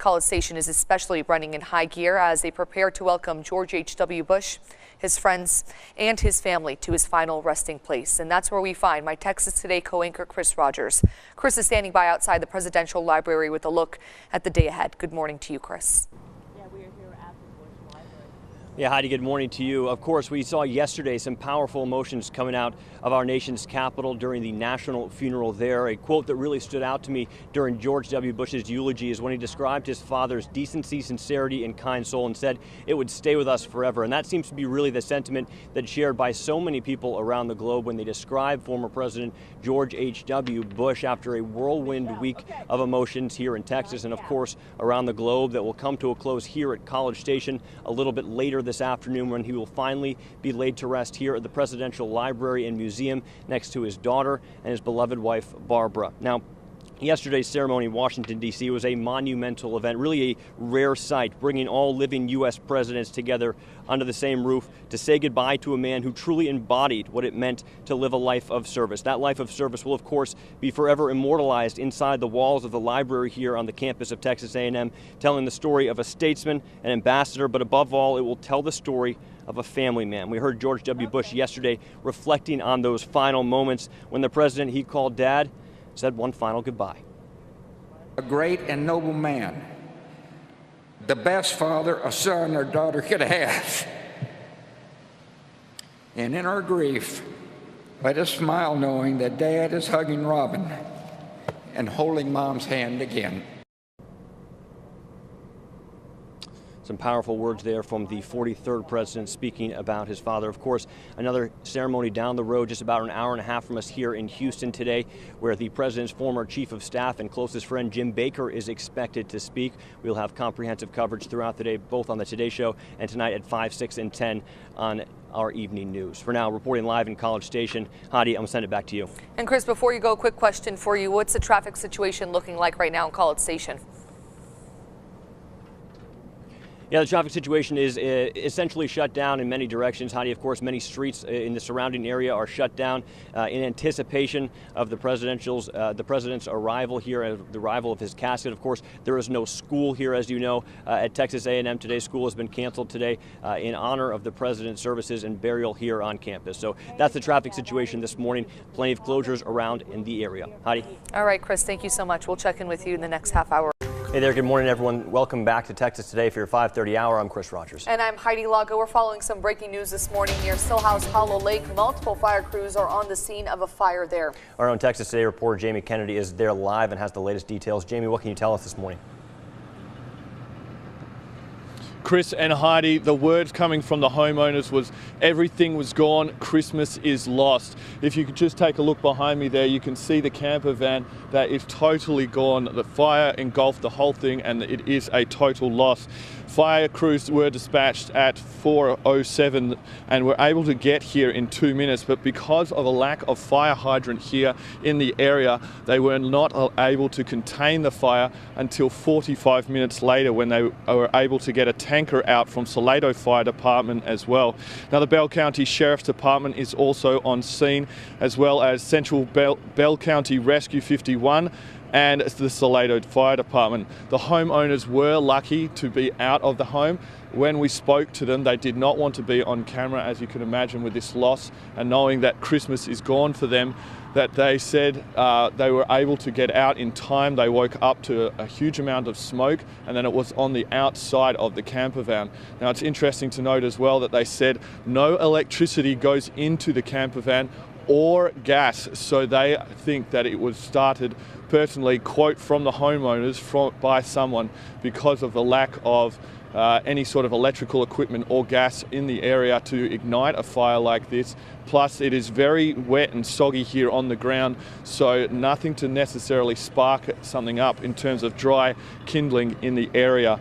College Station is especially running in high gear as they prepare to welcome George H.W. Bush, his friends, and his family to his final resting place. And that's where we find my Texas Today co-anchor Chris Rogers. Chris is standing by outside the Presidential Library with a look at the day ahead. Good morning to you, Chris. Yeah, Heidi, good morning to you. Of course, we saw yesterday some powerful emotions coming out of our nation's capital during the national funeral there. A quote that really stood out to me during George W. Bush's eulogy is when he described his father's decency, sincerity, and kind soul and said it would stay with us forever. And that seems to be really the sentiment that's shared by so many people around the globe when they describe former President George H.W. Bush after a whirlwind week of emotions here in Texas and, of course, around the globe that will come to a close here at College Station a little bit later this afternoon when he will finally be laid to rest here at the Presidential Library and Museum next to his daughter and his beloved wife, Barbara. Now, yesterday's ceremony in Washington, D.C. was a monumental event, really a rare sight, bringing all living U.S. presidents together under the same roof to say goodbye to a man who truly embodied what it meant to live a life of service. That life of service will, of course, be forever immortalized inside the walls of the library here on the campus of Texas A&M, telling the story of a statesman, an ambassador, but above all, it will tell the story of a family man. We heard George W. Bush yesterday reflecting on those final moments when the president he called Dad said one final goodbye. A great and noble man, the best father a son or daughter could have. And in our grief, let us smile knowing that Dad is hugging Robin and holding Mom's hand again. Some powerful words there from the 43rd president speaking about his father. Of course, another ceremony down the road, just about an hour and a half from us here in Houston today, where the president's former chief of staff and closest friend Jim Baker is expected to speak. We'll have comprehensive coverage throughout the day, both on the Today Show and tonight at 5, 6, and 10 on our evening news. For now, reporting live in College Station, Hadi, I'm going to send it back to you. And Chris, before you go, a quick question for you. What's the traffic situation looking like right now in College Station? Yeah, the traffic situation is essentially shut down in many directions. Heidi, of course, many streets in the surrounding area are shut down in anticipation of the president's arrival here, the arrival of his casket. Of course, there is no school here, as you know, at Texas A&M. Today's school has been canceled today in honor of the president's services and burial here on campus. So that's the traffic situation this morning. Plenty of closures around in the area. Heidi. All right, Chris, thank you so much. We'll check in with you in the next half hour. Hey there, good morning, everyone. Welcome back to Texas Today for your 5:30 hour. I'm Chris Rogers. And I'm Heidi Lago. We're following some breaking news this morning near Stillhouse Hollow Lake. Multiple fire crews are on the scene of a fire there. Our own Texas Today reporter Jamie Kennedy is there live and has the latest details. Jamie, what can you tell us this morning? Chris and Heidi, the words coming from the homeowners was everything was gone, Christmas is lost. If you could just take a look behind me there, you can see the camper van that is totally gone. The fire engulfed the whole thing and it is a total loss. Fire crews were dispatched at 4:07 and were able to get here in 2 minutes, but because of a lack of fire hydrant here in the area, they were not able to contain the fire until 45 minutes later when they were able to get a tanker out from Salado Fire Department as well. Now the Bell County Sheriff's Department is also on scene, as well as Central Bell County Rescue 51 and the Salado Fire Department. The homeowners were lucky to be out of the home. When we spoke to them, they did not want to be on camera, as you can imagine, with this loss and knowing that Christmas is gone for them, that they said they were able to get out in time. They woke up to a huge amount of smoke, and then it was on the outside of the camper van. Now it's interesting to note as well that they said no electricity goes into the camper van or gas, so they think that it was started, personally, quote from the homeowners, by someone because of the lack of any sort of electrical equipment or gas in the area to ignite a fire like this. Plus it is very wet and soggy here on the ground, so nothing to necessarily spark something up in terms of dry kindling in the area.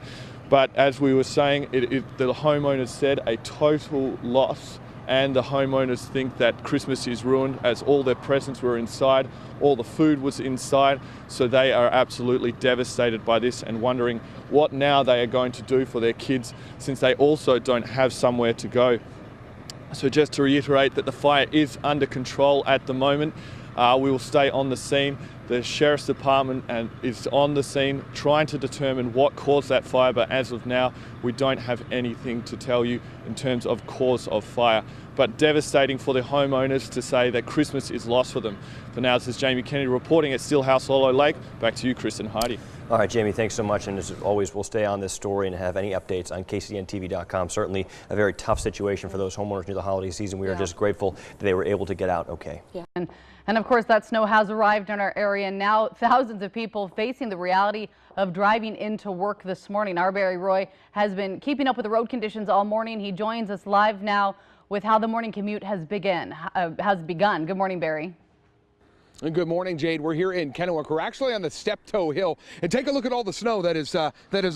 But as we were saying, the homeowners said a total loss, and the homeowners think that Christmas is ruined as all their presents were inside, all the food was inside, so they are absolutely devastated by this and wondering what now they are going to do for their kids, since they also don't have somewhere to go. So just to reiterate that the fire is under control at the moment. We will stay on the scene The Sheriff's Department is on the scene trying to determine what caused that fire, but as of now, we don't have anything to tell you in terms of cause of fire. But devastating for the homeowners to say that Christmas is lost for them. For now, this is Jamie Kennedy reporting at Steelhouse Hollow Lake. Back to you, Chris and Heidi. All right, Jamie, thanks so much. And as always, we'll stay on this story and have any updates on KCNTV.com. Certainly a very tough situation for those homeowners near the holiday season. We are just grateful that they were able to get out okay. Yeah. And of course, that snow has arrived in our area. Now, thousands of people facing the reality of driving into work this morning. Our Barry Roy has been keeping up with the road conditions all morning. He joins us live now with how the morning commute has begun. Good morning, Barry. And good morning, Jade. We're here in Kennewick. We're actually on the Steptoe Hill, and take a look at all the snow that is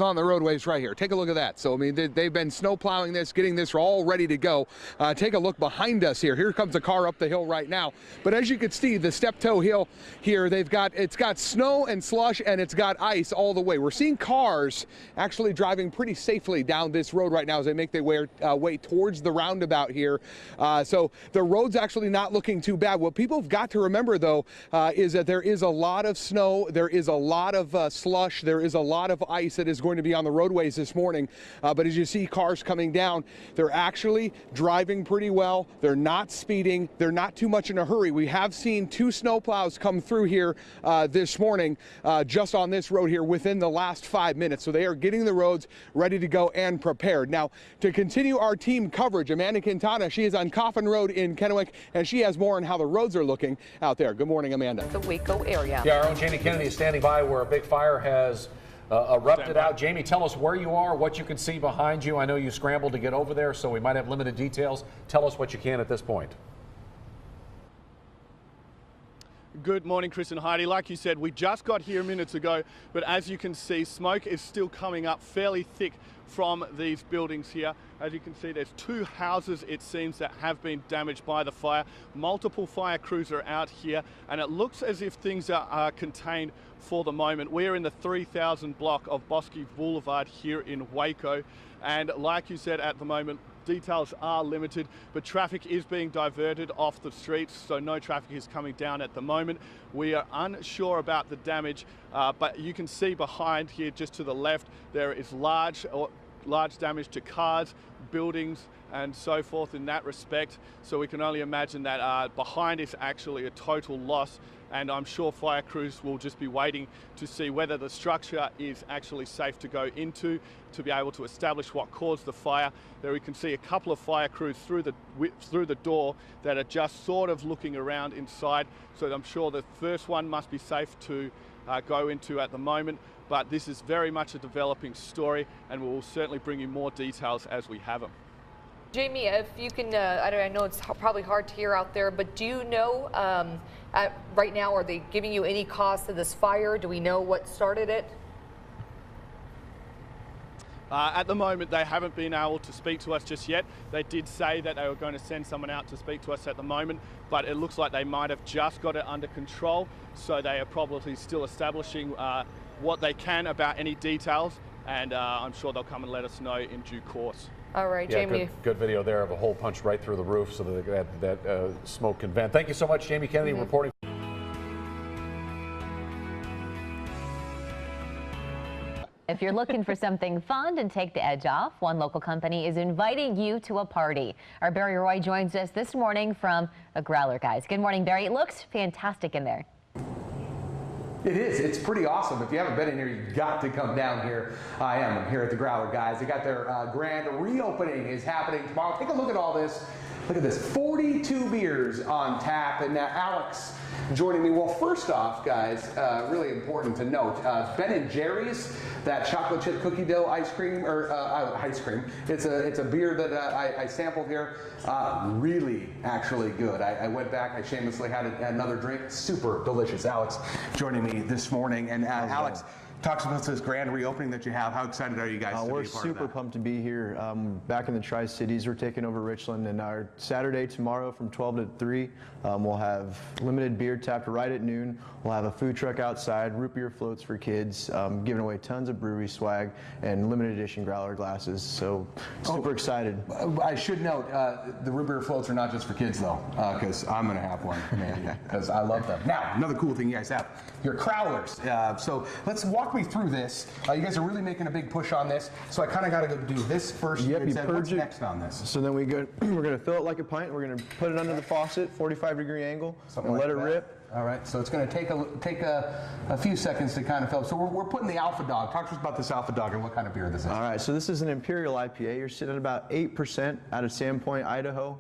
on the roadways right here. Take a look at that. So I mean, they've been snow plowing this, getting this all ready to go. Take a look behind us here. Here comes a car up the hill right now. But as you can see, the Steptoe Hill here, it's got snow and slush, and it's got ice all the way. We're seeing cars actually driving pretty safely down this road right now as they make their way towards the roundabout here. So the road's actually not looking too bad. What people have got to remember, though, is that there is a lot of snow, there is a lot of slush, there is a lot of ice that is going to be on the roadways this morning. But as you see cars coming down, they're actually driving pretty well. They're not speeding. They're not too much in a hurry. We have seen 2 snowplows come through here this morning just on this road here within the last 5 minutes. So they are getting the roads ready to go and prepared. Now, to continue our team coverage, Amanda Quintana, she is on Coffin Road in Kennewick, and she has more on how the roads are looking out there. Good morning, Amanda. The Waco area. Yeah, our own Jamie Kennedy is standing by where a big fire has erupted out. Jamie, tell us where you are, what you can see behind you. I know you scrambled to get over there, so we might have limited details. Tell us what you can at this point. Good morning, Chris and Heidi. Like you said, we just got here minutes ago, but as you can see, smoke is still coming up fairly thick from these buildings here. As you can see, there's 2 houses, it seems, that have been damaged by the fire. Multiple fire crews are out here, and it looks as if things are contained for the moment. We're in the 3000 block of Bosque Boulevard here in Waco, and like you said, at the moment, details are limited, but traffic is being diverted off the streets, so no traffic is coming down at the moment. We are unsure about the damage, but you can see behind here, just to the left, there is large damage to cars, buildings, and so forth in that respect. So we can only imagine that behind is actually a total loss. And I'm sure fire crews will just be waiting to see whether the structure is actually safe to go into, to be able to establish what caused the fire. There we can see a couple of fire crews through the door that are just sort of looking around inside. So I'm sure the first one must be safe to go into at the moment. But this is very much a developing story, and we will certainly bring you more details as we have them. Jamie, if you can, I know it's probably hard to hear out there, but do you know right now, are they giving you any cause to this fire? Do we know what started it? At the moment, they haven't been able to speak to us just yet. They did say that they were going to send someone out to speak to us at the moment, but it looks like they might have just got it under control, so they are probably still establishing what they can about any details, and I'm sure they'll come and let us know in due course. All right, yeah, Jamie. Good video there of a hole punched right through the roof so that smoke can vent. Thank you so much, Jamie Kennedy, reporting. If you're looking for something fun to take the edge off, one local company is inviting you to a party. Our Barry Roy joins us this morning from the Growler Guys. Good morning, Barry. It looks fantastic in there. It is. It's pretty awesome. If you haven't been in here, you've got to come down here. I'm here at the Growler Guys. They got their grand reopening is happening tomorrow. Take a look at all this. Look at this, 42 beers on tap. And now Alex joining me. Well, first off, guys, really important to note, Ben & Jerry's, that chocolate chip cookie dough ice cream, It's a beer that I sampled here. Really, actually good. I went back, I shamelessly had another drink. Super delicious. Alex joining me this morning. And Alex, Talk to us about this grand reopening that you have. How excited are you guys to We're be a part super of that? pumped to be here. Back in the Tri-Cities, we're taking over Richland, and our Saturday tomorrow from 12 to 3, we'll have limited beer tapped right at noon. We'll have a food truck outside, root beer floats for kids, giving away tons of brewery swag and limited edition growler glasses. So super excited. I should note, the root beer floats are not just for kids though, because I'm going to have one, because I love them. Now, another cool thing you guys have, your crowlers. So let's walk me through this. You guys are really making a big push on this, so I kind of got to go do this first. Yep, you What's purge it. next on this? So then we're going to fill it like a pint. We're going to put it under the faucet, 45-degree angle, Something and like let it that. rip. All right, so it's going to take a few seconds to kind of fill. So we're putting the Alpha Dog. Talk to us about this Alpha Dog and what kind of beer this is. All right, so this is an Imperial IPA. You're sitting at about 8% out of Sandpoint, Idaho.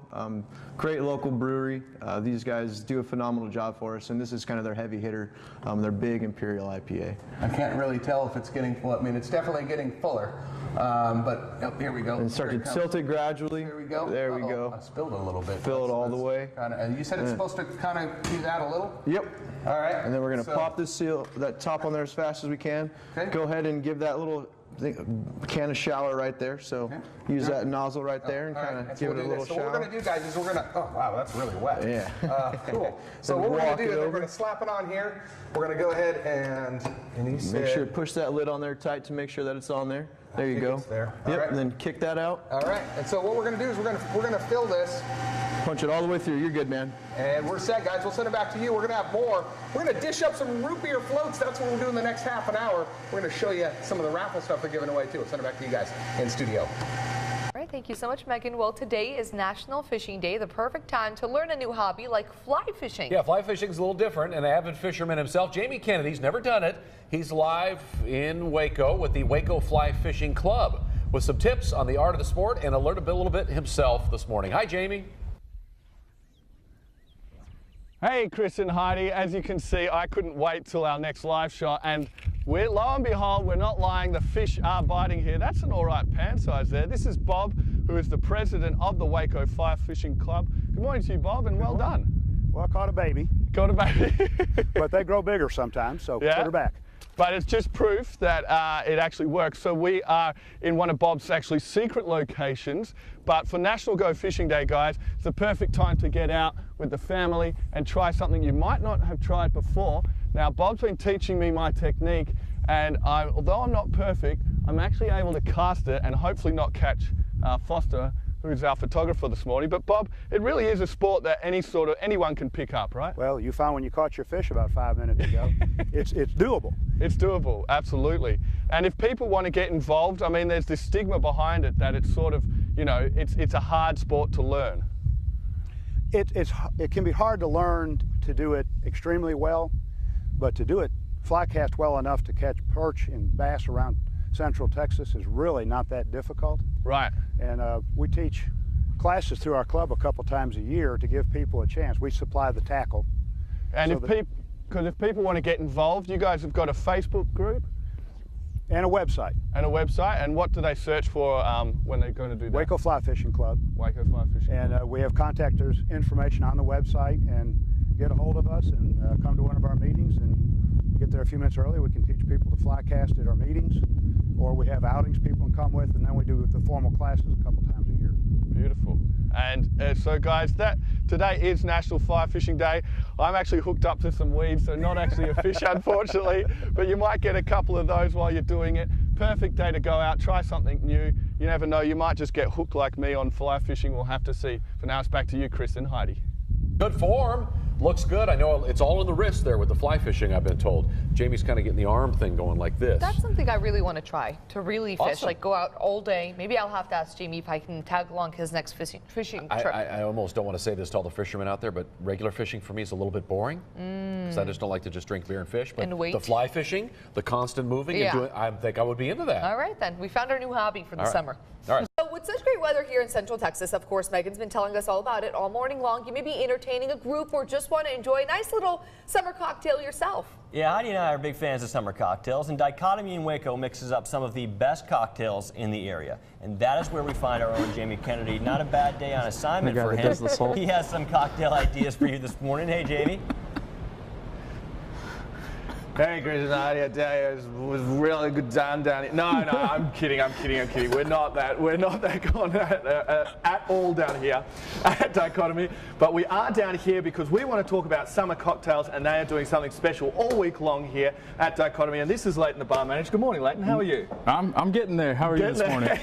Great local brewery. These guys do a phenomenal job for us, and this is kind of their heavy hitter, their big Imperial IPA. I can't really tell if it's getting full. I mean, it's definitely getting fuller. But oh, here we go. And start to tilt it gradually. There we go. There we go. I spilled it a little bit. Fill it all the way. And you said it's supposed to kind of do that a little? Yep. All right. And then we're going to pop this seal, that top on there as fast as we can. Okay. Go ahead and give that little can of shower right there. So use that nozzle right there and kind of give it a little So shower. what we're going to do, guys, is we're going to, oh, wow, that's really wet. Yeah. Cool. So Then what we're going walk to do it is we're over. going to slap it on here. We're going to go ahead and you said, Make sure to push that lid on there tight to make sure that it's on there. There you think go. it's there. All Yep, right. and then kick that out. All right. And so what we're going to do is we're going to fill this. Punch it all the way through. You're good, man. And we're set, guys. We'll send it back to you. We're going to have more. We're going to dish up some root beer floats. That's what we'll do in the next half an hour. We're going to show you some of the raffle stuff they're giving away, too. We'll send it back to you guys in studio. All right, thank you so much, Megan. Well, today is National Fishing Day, the perfect time to learn a new hobby like fly fishing. Yeah, fly fishing is a little different, and an avid fisherman himself, Jamie Kennedy's never done it. He's live in Waco with the Waco Fly Fishing Club with some tips on the art of the sport and learn a little bit himself this morning. Hi, Jamie. Hey, Chris and Heidi, as you can see, I couldn't wait till our next live shot, and lo and behold, we're not lying, the fish are biting here. That's an all right pan size there. This is Bob, who is the president of the Waco Fly Fishing Club. Good morning to you, Bob, and well done. Well, I caught a baby, Got a baby. but they grow bigger sometimes, so Yeah? put her back. But it's just proof that it actually works. So we are in one of Bob's actually secret locations, but for National Go Fishing Day, guys, it's the perfect time to get out with the family and try something you might not have tried before. Now, Bob's been teaching me my technique, and although I'm not perfect, I'm actually able to cast it and hopefully not catch Foster, who's our photographer this morning. But Bob, it really is a sport that anyone can pick up, right? Well, you found when you caught your fish about 5 minutes ago, it's doable. It's doable, absolutely. And if people want to get involved, I mean, there's this stigma behind it that it's sort of, it's a hard sport to learn. It can be hard to learn to do it extremely well, but to do it fly cast well enough to catch perch and bass around Central Texas is really not that difficult. Right. And we teach classes through our club a couple times a year to give people a chance. We supply the tackle. And So if people want to get involved, you guys have got a Facebook group And a website, and a website. And what do they search for when they're going to do that? Waco Fly Fishing Club. Waco Fly Fishing. And we have contactors information on the website, and get a hold of us and come to one of our meetings and get there a few minutes early. We can teach people to fly cast at our meetings, or we have outings people can come with, and then we do the formal classes a couple times a year. Beautiful. And so guys, today is National Fly Fishing Day. I'm actually hooked up to some weeds, so not actually a fish unfortunately, but you might get a couple of those while you're doing it. Perfect day to go out, try something new. You never know, you might just get hooked like me on fly fishing. We'll have to see. For now, it's back to you, Chris and Heidi. Good form. Looks good. I know it's all in the wrist there with the fly fishing, I've been told. Jamie's kind of getting the arm thing going like this. That's something I really want to try, to really fish, Awesome. like go out all day. Maybe I'll have to ask Jamie if I can tag along his next fishing trip. I almost don't want to say this to all the fishermen out there, but regular fishing for me is a little bit boring because I just don't like to just drink beer and fish. But And wait. the fly fishing, the constant moving, Yeah. and doing, I think I would be into that. All right, then. We found our new hobby for the All right. summer. All right. So with such great weather here in Central Texas, of course, Megan's been telling us all about it all morning long. You may be entertaining a group or just want to enjoy a nice little summer cocktail yourself. Yeah, Heidi and I are big fans of summer cocktails, and Dichotomy in Waco mixes up some of the best cocktails in the area. And that is where we find our own Jamie Kennedy. Not a bad day on assignment The guy for that him. does the salt. He has some cocktail ideas for you this morning. Hey, Jamie. Hey, Chris and Heidi, I tell you, it was really good time down here. No, I'm kidding. We're not that gone at all down here at Dichotomy. But we are down here because we want to talk about summer cocktails, and they are doing something special all week long here at Dichotomy. And this is Leighton, the bar manager. Good morning, Leighton. How are you? I'm getting there. How are you this morning?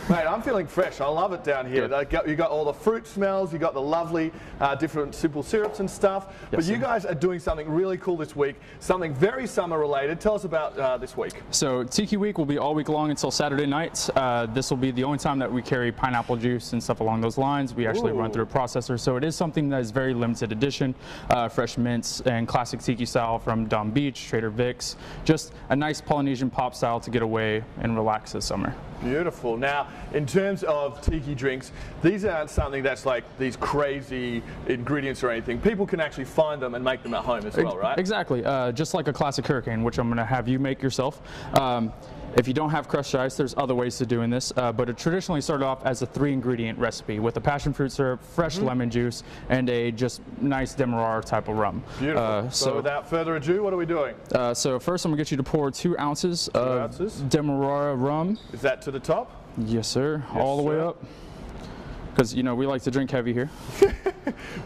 Mate, I'm feeling fresh. I love it down here. You got all the fruit smells. You got the lovely different simple syrups and stuff. Yes, but you sir. guys are doing something really cool this week. Something very summer related. Tell us about this week. So Tiki Week will be all week long until Saturday nights. This will be the only time that we carry pineapple juice and stuff along those lines. We actually run through a processor, so it is something that is very limited edition. Fresh mints and classic Tiki style from Dom Beach, Trader Vic's. Just a nice Polynesian pop style to get away and relax this summer. Beautiful. Now, in terms of tiki drinks, these aren't something that's like these crazy ingredients or anything. People can actually find them and make them at home as well, right? Exactly. Just like a classic hurricane, which I'm going to have you make yourself. If you don't have crushed ice, there's other ways to doing this, but it traditionally started off as a 3-ingredient recipe with a passion fruit syrup, fresh lemon juice, and a just nice Demerara type of rum. Beautiful. So without further ado, what are we doing? So first I'm going to get you to pour 2 ounces of Demerara rum. Is that to the top? Yes, sir. Yes, all the way sir. up. Because, you know, we like to drink heavy here.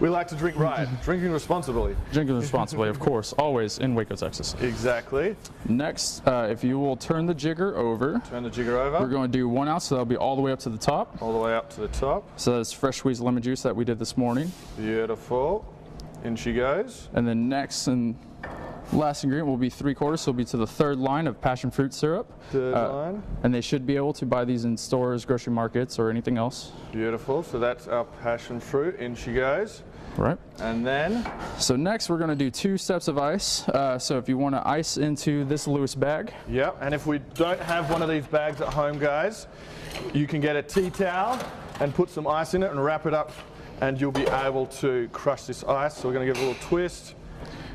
We like to drink right. Drinking responsibly. Drinking responsibly, of course. Always in Waco, Texas. Exactly. Next, if you will turn the jigger over. Turn the jigger over. We're going to do 1 ounce, so that'll be all the way up to the top. All the way up to the top. So that's fresh squeezed lemon juice that we did this morning. Beautiful. In she goes. And then next and last ingredient will be 3/4, so it'll be to the 3rd line of passion fruit syrup. 3rd line. And they should be able to buy these in stores, grocery markets, or anything else. Beautiful. So that's our passion fruit. In she goes. Right. And then? So next we're going to do 2 steps of ice. So if you want to ice into this Lewis bag. Yep. And if we don't have one of these bags at home, guys, you can get a tea towel and put some ice in it and wrap it up, and you'll be able to crush this ice. So we're going to give it a little twist.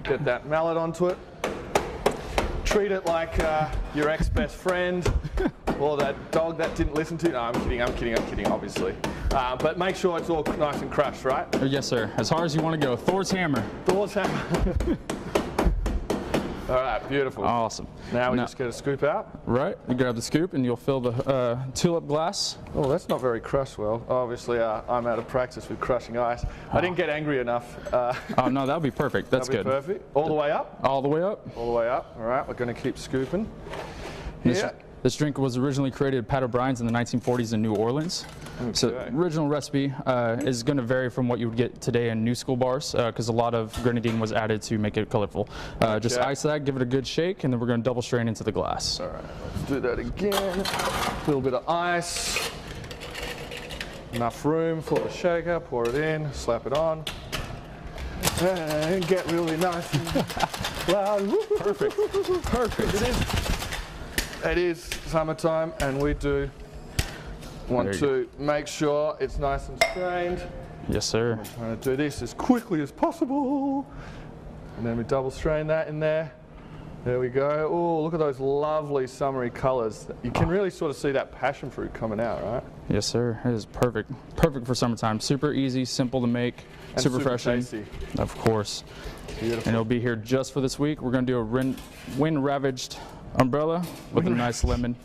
Get that mallet onto it. Treat it like your ex-best friend or that dog that didn't listen to you. No, I'm kidding, obviously. But make sure it's all nice and crushed, right? Yes, sir. As hard as you want to go. Thor's hammer. Thor's hammer. All right, beautiful. Awesome. Now we just get a scoop out. Right. You grab the scoop and you'll fill the tulip glass. Oh, that's not very crushed well. Obviously, I'm out of practice with crushing ice. I didn't get angry enough. Oh, no, that'll be perfect. That's good. Perfect. All the way up? All the way up. All the way up. All right, we're going to keep scooping. This drink was originally created at Pat O'Brien's in the 1940s in New Orleans. Okay. So the original recipe is going to vary from what you would get today in new school bars because a lot of grenadine was added to make it colorful. Just ice that, give it a good shake, and then we're going to double strain into the glass. All right, let's do that again. A little bit of ice. Enough room for the shaker. Pour it in, slap it on. And get really nice and loud. Perfect. Perfect. It is summertime, and we do want to make sure it's nice and strained. Yes, sir. I'm trying to do this as quickly as possible. And then we double strain that in there. There we go. Oh, look at those lovely summery colors. You can really sort of see that passion fruit coming out, right? Yes, sir. It is perfect. Perfect for summertime. Super easy, simple to make, and super refreshing. Tasty. Of course. Beautiful. And it'll be here just for this week. We're going to do a wind-ravaged umbrella with a nice lemon.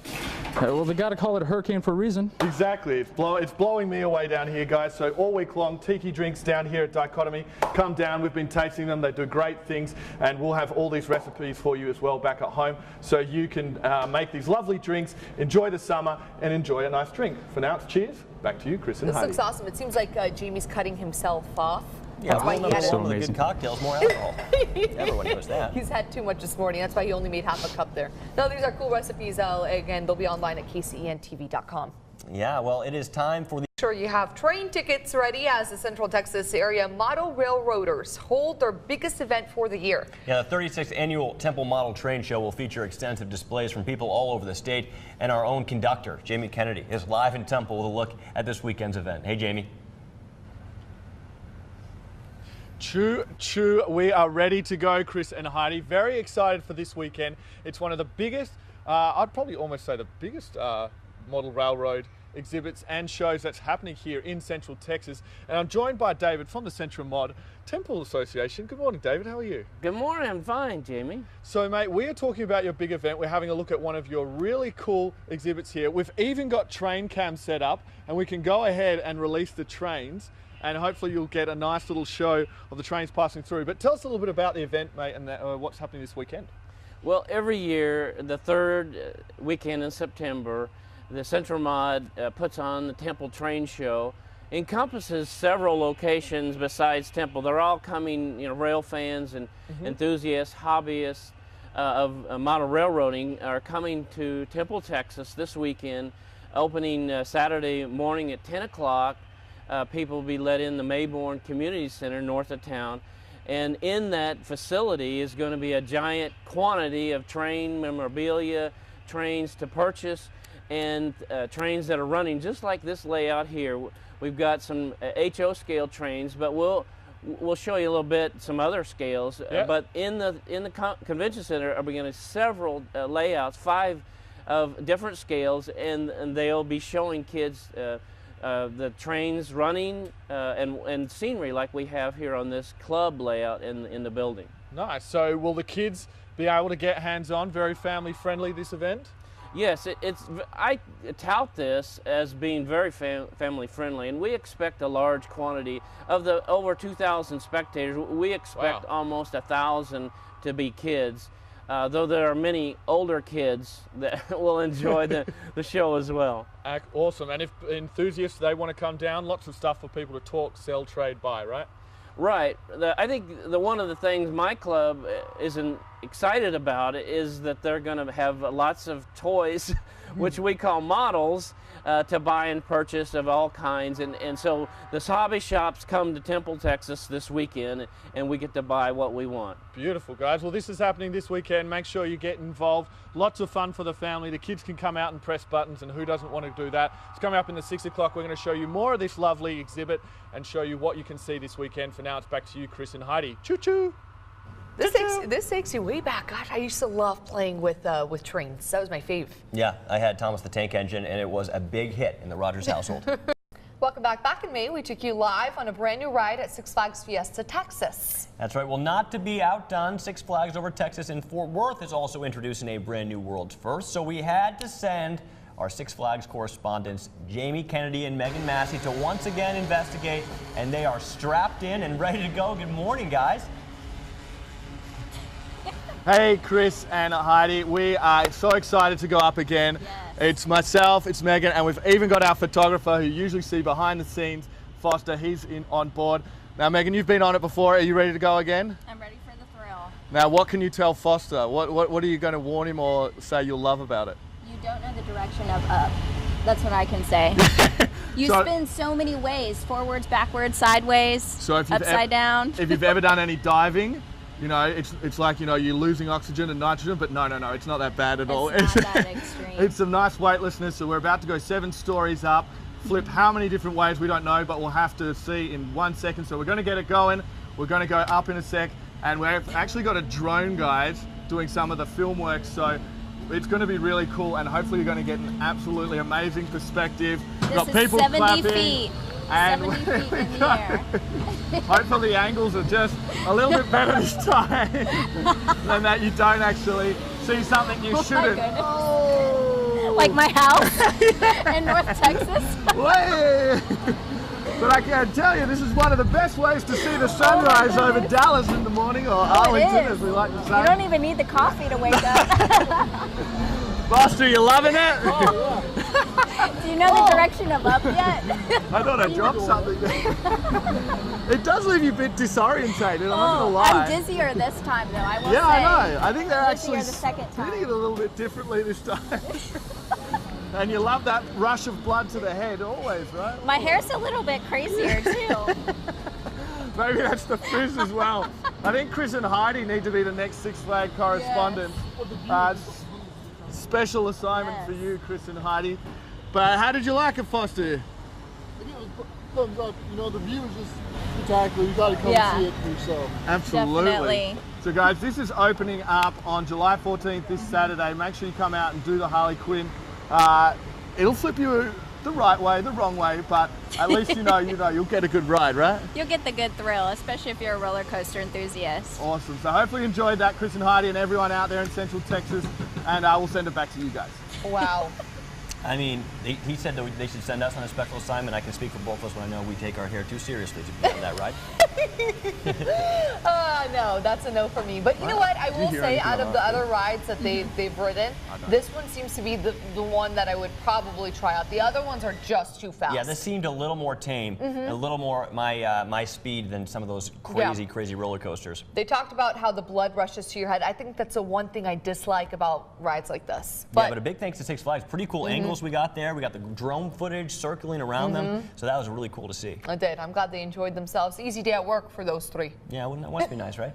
Well, they got to call it a hurricane for a reason. Exactly. It's blowing me away down here, guys. So all week long, tiki drinks down here at Dichotomy. Come down. We've been tasting them. They do great things. And we'll have all these recipes for you as well back at home. So you can make these lovely drinks, enjoy the summer, and enjoy a nice drink. For now, cheers. Back to you, Chris and Heidi. This looks awesome. It seems like Jamie's cutting himself off. Yeah, that's why he had so the good cocktails, more alcohol. Everybody knows that. He's had too much this morning. That's why he only made half a cup there. No, these are cool recipes. Again, they'll be online at kcentv.com. Yeah, well, it is time for the... Sure, you have train tickets ready as the Central Texas area Model Railroaders hold their biggest event for the year. Yeah, the 36th annual Temple Model Train Show will feature extensive displays from people all over the state, and our own conductor, Jamie Kennedy, is live in Temple with a look at this weekend's event. Hey, Jamie. True. We are ready to go, Chris and Heidi. Very excited for this weekend. It's one of the biggest, I'd probably almost say the biggest model railroad exhibits and shows that's happening here in Central Texas. And I'm joined by David from the Central Mod Temple Association. Good morning, David. How are you? Good morning. I'm fine, Jamie. So, mate, we are talking about your big event. We're having a look at one of your really cool exhibits here. We've even got train cams set up, and we can go ahead and release the trains, and hopefully you'll get a nice little show of the trains passing through. But tell us a little bit about the event, mate, and what's happening this weekend. Well, every year, the third weekend in September, the Central Mod puts on the Temple Train Show. Encompasses several locations besides Temple. They're all coming, rail fans and enthusiasts, hobbyists of model railroading are coming to Temple, Texas this weekend, opening Saturday morning at 10 o'clock. People will be let in the Mayborn Community Center north of town. And in that facility is going to be a giant quantity of train memorabilia, trains to purchase, and trains that are running just like this layout here. We've got some HO scale trains, but we'll show you a little bit some other scales. Yep. But in the convention center are beginning several layouts, 5 of different scales, and they'll be showing kids the trains running and scenery like we have here on this club layout in the building. Nice. So will the kids be able to get hands-on, very family-friendly, this event? Yes, I tout this as being very family-friendly, and we expect a large quantity. Of the over 2,000 spectators, we expect almost 1,000 to be kids, though there are many older kids that will enjoy the show as well. Awesome. And if enthusiasts, they want to come down, lots of stuff for people to talk, sell, trade, buy, right? Right. I think one of the things my club is excited about is that they're going to have lots of toys, which we call models, to buy and purchase of all kinds. And so the hobby shops come to Temple, Texas this weekend, and we get to buy what we want. Beautiful, guys. Well, this is happening this weekend. Make sure you get involved. Lots of fun for the family. The kids can come out and press buttons, and who doesn't want to do that? It's coming up in the 6 o'clock. We're going to show you more of this lovely exhibit and show you what you can see this weekend. For now, it's back to you, Chris and Heidi. Choo-choo! This takes you way back. Gosh, I used to love playing with trains. That was my fave. Yeah, I had Thomas the Tank Engine, and it was a big hit in the Rogers household. Welcome back. Back in May, we took you live on a brand new ride at Six Flags Fiesta, Texas. That's right. Well, not to be outdone, Six Flags Over Texas in Fort Worth is also introducing a brand new world's first. So we had to send our Six Flags correspondents, Jamie Kennedy and Megan Massey, to once again investigate, and they are strapped in and ready to go. Good morning, guys. Hey, Chris and Heidi, we are so excited to go up again. Yes. It's myself, it's Megan, and we've even got our photographer who you usually see behind the scenes, Foster. He's on board. Now, Megan, you've been on it before. Are you ready to go again? I'm ready for the thrill. Now, what can you tell Foster? What are you going to warn him or say you'll love about it? You don't know the direction of up. That's what I can say. You spin so many ways, forwards, backwards, sideways, so upside down. If you've ever done any diving, it's like, you're losing oxygen and nitrogen, but no, it's not that bad at all. It's not that extreme. It's some nice weightlessness. So we're about to go 7 stories up, flip how many different ways we don't know, but we'll have to see in 1 second. So we're going to get it going. We're going to go up in a sec, and we've actually got a drone, guys, doing some of the film work. So it's going to be really cool, and hopefully you're going to get an absolutely amazing perspective. This got is people 70 clapping. feet. And 70 feet in the air. Hopefully the angles are just a little bit better this time than that you don't actually see something you shouldn't. Oh. Like my house in North Texas. But I can tell you, this is one of the best ways to see the sunrise over Dallas in the morning, or Arlington, as we like to say. You don't even need the coffee to wake up. Foster, you loving it? Oh, yeah. Do you know the direction of up yet? I thought I dropped something there. It does leave you a bit disorientated, I'm not going to lie. I'm dizzier this time, though, I will say. Yeah, I know. I think they're actually the second time. spinning it a little bit differently this time. And you love that rush of blood to the head always, right? My hair's a little bit crazier, too. Maybe that's the frizz as well. I think Chris and Heidi need to be the next Six Flags correspondent. Yes. Special assignment for you, Chris and Heidi. But how did you like it, Foster? The view is just spectacular. You got to come see it for yourself. Absolutely. Definitely. So guys, this is opening up on July 14th, this Saturday. Make sure you come out and do the Harley Quinn. It'll flip you the right way, the wrong way, but at least you know you'll get a good ride, right? You'll get the good thrill, especially if you're a roller coaster enthusiast. Awesome. So hopefully you enjoyed that, Chris and Heidi and everyone out there in Central Texas, and we'll send it back to you guys. Wow. I mean, he said that they should send us on a special assignment. I can speak for both of us when I know we take our hair too seriously to be on that ride. No, that's a no for me. But you know what? I will say, out of the other rides that they've ridden, this one seems to be the one that I would probably try out. The other ones are just too fast. Yeah, this seemed a little more tame, a little more my speed than some of those crazy roller coasters. They talked about how the blood rushes to your head. I think that's the one thing I dislike about rides like this. Yeah, but a big thanks to Six Flags. Pretty cool angles we got there. We got the drone footage circling around them, so that was really cool to see. I did. I'm glad they enjoyed themselves. Easy day at work for those three. Yeah, wouldn't that must be nice, right?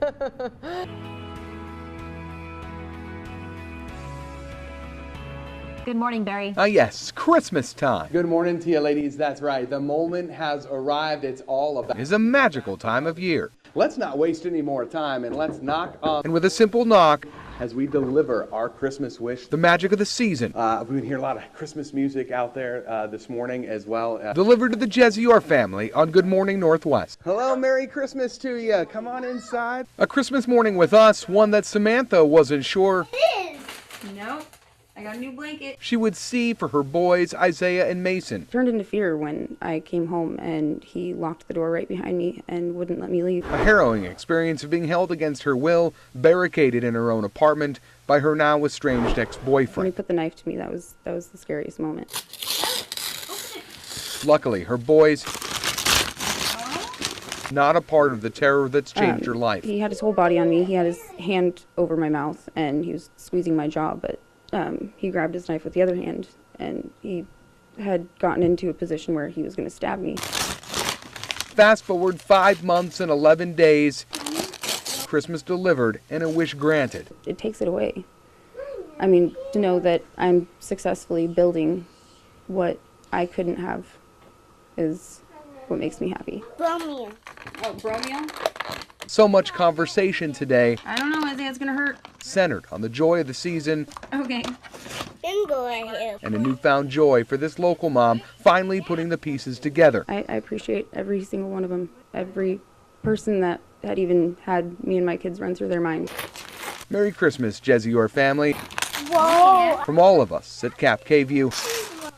Good morning, Barry. Yes, Christmas time. Good morning to you, ladies. That's right. The moment has arrived. It's all about. It's a magical time of year. Let's not waste any more time and let's knock on. And with a simple knock, as we deliver our Christmas wish, the magic of the season. We can hear a lot of Christmas music out there this morning as well. Delivered to the Jezior family on Good Morning Northwest. Hello, Merry Christmas to you. Come on inside. A Christmas morning with us, one that Samantha wasn't sure. Nope. I got a new blanket. She would see for her boys, Isaiah and Mason. Turned into fear when I came home and he locked the door right behind me and wouldn't let me leave. A harrowing experience of being held against her will, barricaded in her own apartment by her now estranged ex-boyfriend. When he put the knife to me, that was the scariest moment. Luckily, her boys not a part of the terror that's changed her life. He had his whole body on me. He had his hand over my mouth and he was squeezing my jaw, but he grabbed his knife with the other hand, and he had gotten into a position where he was going to stab me. Fast forward 5 months and 11 days, Christmas delivered and a wish granted. It takes it away. I mean, to know that I'm successfully building what I couldn't have is what makes me happy. Bromeo. Oh, Bromeo? So much conversation today. I don't know, Isaiah, it's gonna hurt. Centered on the joy of the season. Okay. And a newfound joy for this local mom finally putting the pieces together. I appreciate every single one of them. Every person that had even had me and my kids run through their mind. Merry Christmas, Jezior family. Whoa! From all of us at Cap K-View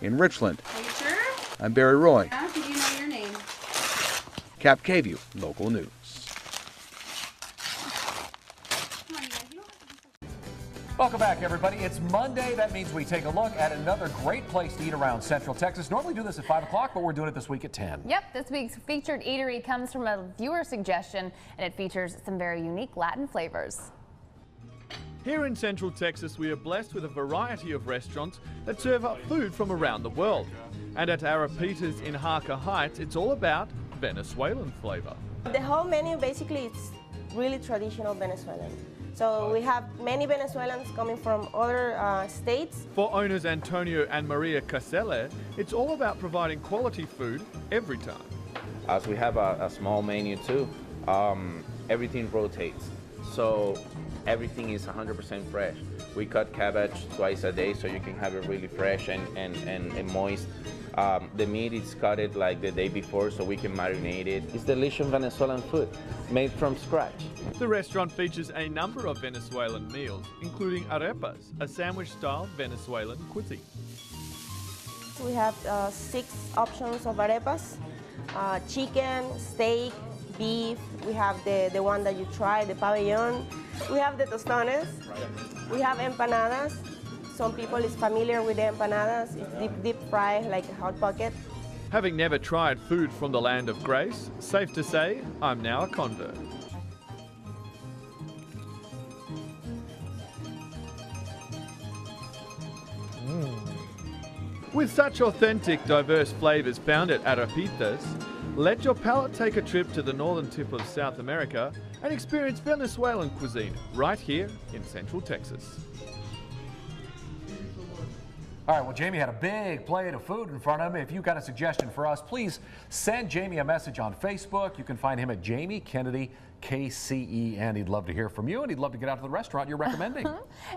in Richland. Are you sure? I'm Barry Roy. How did you know your name? Cap K-View, local news. Welcome back, everybody. It's Monday. That means we take a look at another great place to eat around Central Texas. Normally do this at 5 o'clock, but we're doing it this week at 10. Yep, this week's featured eatery comes from a viewer suggestion, and it features some very unique Latin flavors. Here in Central Texas, we are blessed with a variety of restaurants that serve up food from around the world. And at Arapitas in Harker Heights, it's all about Venezuelan flavor. The whole menu basically is really traditional Venezuelan. So we have many Venezuelans coming from other states. For owners Antonio and Maria Caselle, it's all about providing quality food every time. As we have a small menu too, everything rotates. So everything is 100% fresh. We cut cabbage twice a day so you can have it really fresh and moist. The meat is cut like the day before so we can marinate it. It's delicious Venezuelan food made from scratch. The restaurant features a number of Venezuelan meals, including arepas, a sandwich-style Venezuelan cuisine. We have 6 options of arepas, chicken, steak, beef. We have the one that you try, the pabellon. We have the tostones. We have empanadas. Some people is familiar with the empanadas. It's deep fried like a hot pocket. Having never tried food from the land of grace, safe to say, I'm now a convert. With such authentic, diverse flavors found at Arapitas, let your palate take a trip to the northern tip of South America and experience Venezuelan cuisine right here in Central Texas. All right, well, Jamie had a big plate of food in front of him. If you've got a suggestion for us, please send Jamie a message on Facebook. You can find him at Jamie Kennedy, KCE, and he'd love to hear from you, and he'd love to get out to the restaurant you're recommending.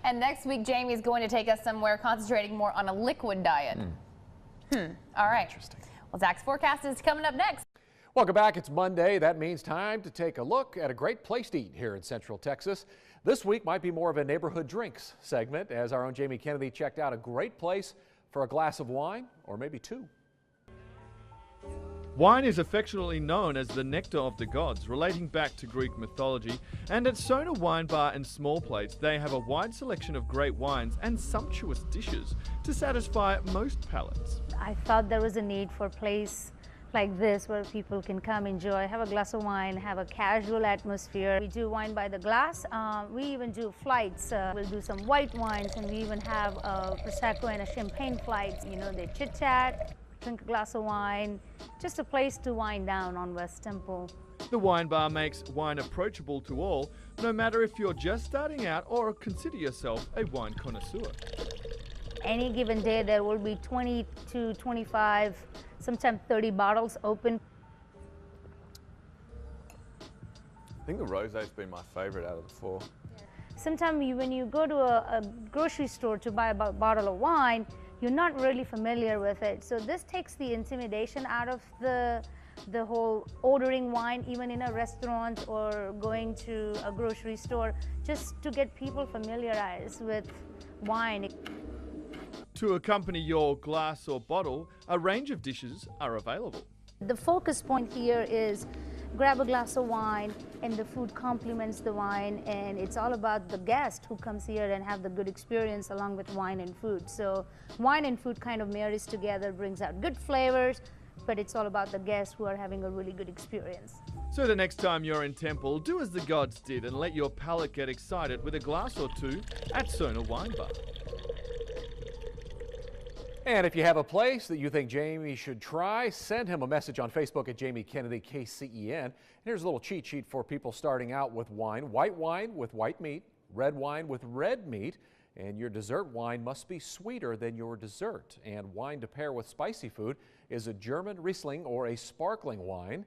And next week, Jamie's going to take us somewhere concentrating more on a liquid diet. All right. Interesting. Well, Zach's forecast is coming up next. Welcome back. It's Monday. That means time to take a look at a great place to eat here in Central Texas. This week might be more of a neighborhood drinks segment, as our own Jamie Kennedy checked out a great place for a glass of wine, or maybe two. Wine is affectionately known as the nectar of the gods, relating back to Greek mythology, and at Sona Wine Bar and Small Plates they have a wide selection of great wines and sumptuous dishes to satisfy most palates. I thought there was a need for a place like this where people can come enjoy, have a glass of wine, have a casual atmosphere. We do wine by the glass. We even do flights. We'll do some white wines, and we even have a Prosecco and a Champagne flight. You know, they chit-chat, drink a glass of wine, just a place to wind down on West Temple. The wine bar makes wine approachable to all, no matter if you're just starting out or consider yourself a wine connoisseur. Any given day there will be 20 to 25, sometimes 30 bottles open. I think the rosé's been my favorite out of the four. Sometimes when you go to a grocery store to buy a bottle of wine, you're not really familiar with it. So this takes the intimidation out of the whole ordering wine, even in a restaurant or going to a grocery store, just to get people familiarized with wine. To accompany your glass or bottle, a range of dishes are available. The focus point here is grab a glass of wine, and the food complements the wine, and it's all about the guest who comes here and have the good experience along with wine and food. So wine and food kind of marries together, brings out good flavors, but it's all about the guests who are having a really good experience. So the next time you're in Temple, do as the gods did and let your palate get excited with a glass or two at Sona Wine Bar. And if you have a place that you think Jamie should try, send him a message on Facebook at Jamie Kennedy KCEN. And here's a little cheat sheet for people starting out with wine. White wine with white meat, red wine with red meat, and your dessert wine must be sweeter than your dessert. And wine to pair with spicy food is a German Riesling or a sparkling wine.